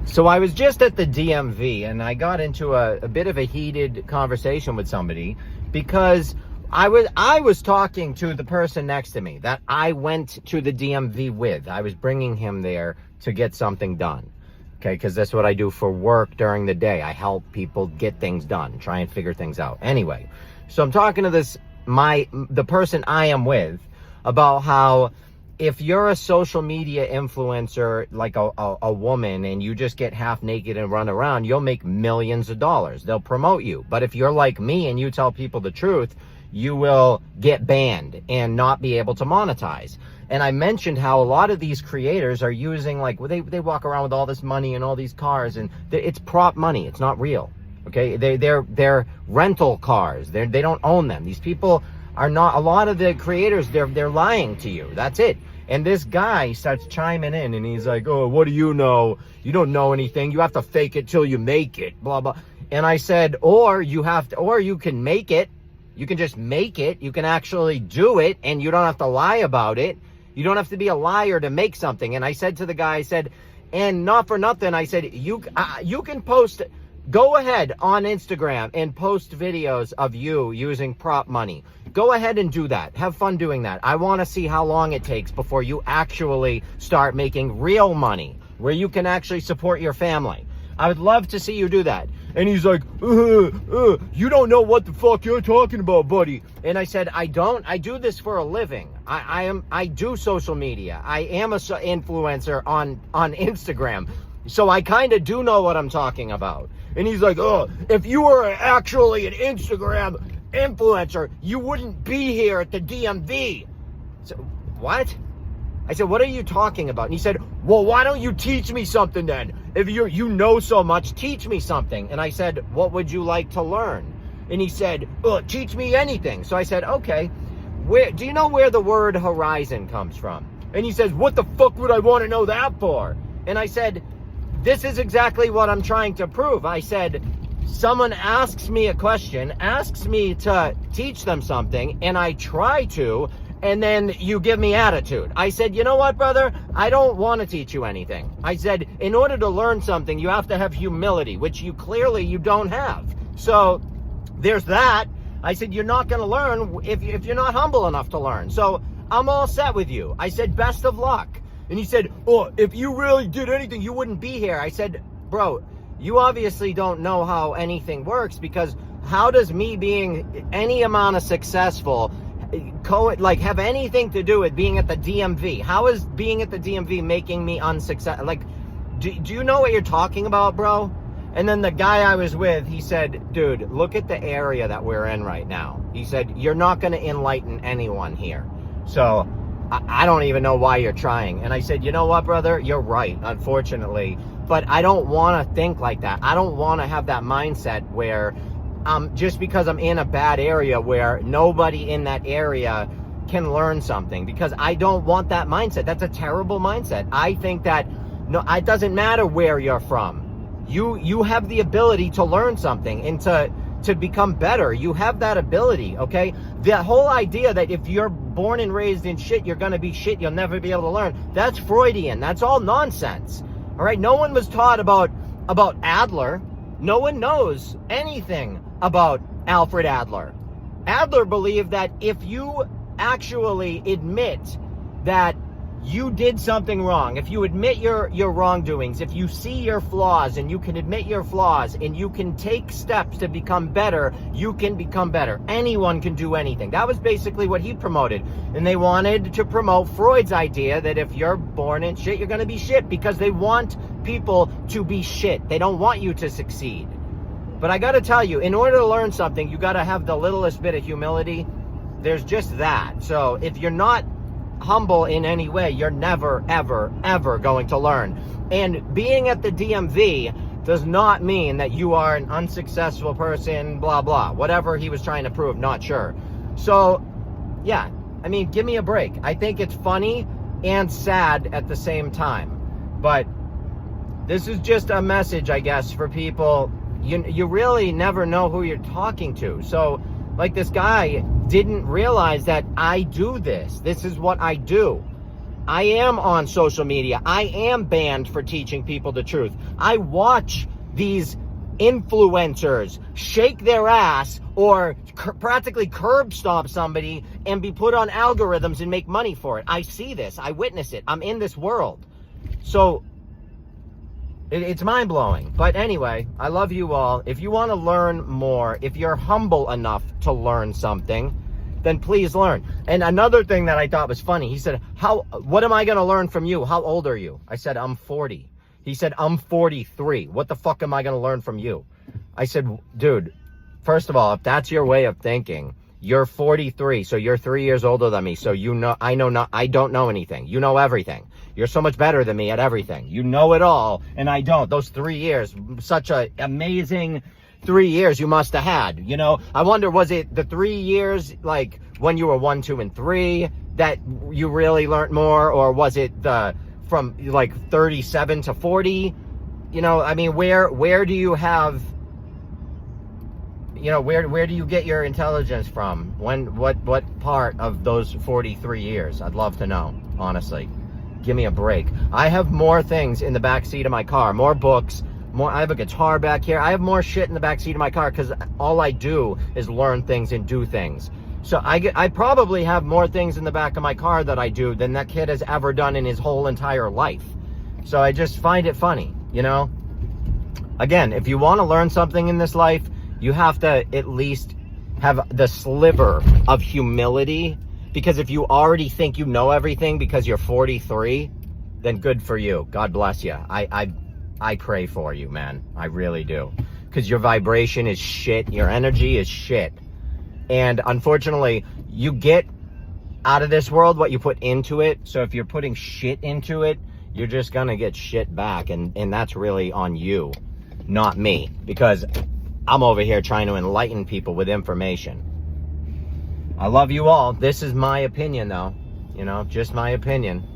So I was just at the DMV and I got into a bit of a heated conversation with somebody because I was talking to the person next to me that I went to the DMV with. I was bringing him there to get something done. Okay, because that's what I do for work during the day. I help people get things done, try and figure things out. Anyway, so I'm talking to the person I am with about how if you're a social media influencer, like a woman, and you just get half naked and run around, you'll make millions of dollars. They'll promote you. But if you're like me and you tell people the truth, you will get banned and not be able to monetize. And I mentioned how a lot of these creators are using, like, they walk around with all this money and all these cars, and it's prop money. It's not real. Okay, they're rental cars. They don't own them. These people are not. A lot of the creators, they're lying to you. That's it. And this guy starts chiming in, and he's like, "Oh, what do you know? You don't know anything. You have to fake it till you make it." Blah blah. And I said, or you can make it. You can just make it. You can actually do it, and you don't have to lie about it. You don't have to be a liar to make something. And I said to the guy, I said, and not for nothing, I said, you can post. Go ahead on Instagram and post videos of you using prop money. Go ahead and do that. Have fun doing that. I want to see how long it takes before you actually start making real money where you can actually support your family. I would love to see you do that. And he's like, you don't know what the fuck you're talking about, buddy. And I said, I do this for a living. I do social media. I am a influencer on Instagram. So I kind of do know what I'm talking about. And he's like, if you were actually an Instagram influencer, you wouldn't be here at the DMV. So, what? I said, what are you talking about? And he said, well, why don't you teach me something then? If you know so much, teach me something. And I said, what would you like to learn? And he said, teach me anything. So I said, okay, do you know where the word horizon comes from? And he says, what the fuck would I want to know that for? And I said, this is exactly what I'm trying to prove. I said, someone asks me a question, asks me to teach them something, and I try to, and then you give me attitude. I said, you know what, brother? I don't want to teach you anything. I said, in order to learn something, you have to have humility, which you don't have. So there's that. I said, you're not going to learn if you're not humble enough to learn. So I'm all set with you. I said, best of luck. And he said, if you really did anything, you wouldn't be here. I said, bro, you obviously don't know how anything works, because how does me being any amount of successful have anything to do with being at the DMV? How is being at the DMV making me unsuccessful? Like, do you know what you're talking about, bro? And then the guy I was with, he said, dude, look at the area that we're in right now. He said, you're not going to enlighten anyone here. So I don't even know why you're trying. And I said, you know what, brother? You're right, unfortunately. But I don't want to think like that. I don't want to have that mindset where just because I'm in a bad area where nobody in that area can learn something, because I don't want that mindset. That's a terrible mindset. I think that it doesn't matter where you're from. You have the ability to learn something and to become better. You have that ability, okay? The whole idea that if you're born and raised in shit, you're gonna be shit, you'll never be able to learn, that's Freudian. That's all nonsense. All right, no one was taught about Adler. No one knows anything about Alfred Adler. Adler believed that if you actually admit that you did something wrong, if you admit your wrongdoings, if you see your flaws and you can admit your flaws and you can take steps to become better, you can become better. Anyone can do anything. That was basically what he promoted. And they wanted to promote Freud's idea that if you're born in shit, you're going to be shit, because they want people to be shit. They don't want you to succeed. But I got to tell you, in order to learn something, you got to have the littlest bit of humility. There's just that. So if you're not humble in any way, you're never, ever, ever going to learn. And being at the DMV does not mean that you are an unsuccessful person, blah, blah. Whatever he was trying to prove, not sure. So, yeah, I mean, give me a break. I think it's funny and sad at the same time. But this is just a message, I guess, for people. You really never know who you're talking to. So, like, this guy didn't realize that I do this. This is what I do. I am on social media. I am banned for teaching people the truth. I watch these influencers shake their ass or practically curb stomp somebody and be put on algorithms and make money for it. I see this. I witness it. I'm in this world. So it's mind-blowing. But anyway, I love you all. If you want to learn more, if you're humble enough to learn something, then please learn. And another thing that I thought was funny, he said, what am I going to learn from you? How old are you? I said, I'm 40. He said, I'm 43. What the fuck am I going to learn from you? I said, dude, first of all, if that's your way of thinking, you're 43, so you're 3 years older than me. So you know, I don't know anything. You know everything. You're so much better than me at everything. You know it all, and I don't. Those 3 years, such a amazing 3 years you must have had. You know, I wonder, was it the 3 years like when you were 1, 2, and 3 that you really learned more, or was it from like 37 to 40? You know, I mean, where do you have, you know, where do you get your intelligence from? What part of those 43 years? I'd love to know, honestly. Give me a break. I have more things in the back seat of my car, more books, I have a guitar back here. I have more shit in the back seat of my car because all I do is learn things and do things. So I probably have more things in the back of my car that I do than that kid has ever done in his whole entire life. So I just find it funny, you know? Again, if you want to learn something in this life, you have to at least have the sliver of humility, because if you already think you know everything because you're 43, then good for you. God bless you. I pray for you, man. I really do. Because your vibration is shit. Your energy is shit. And unfortunately, you get out of this world what you put into it. So if you're putting shit into it, you're just going to get shit back. And that's really on you, not me. Because I'm over here trying to enlighten people with information. I love you all. This is my opinion, though. You know, just my opinion.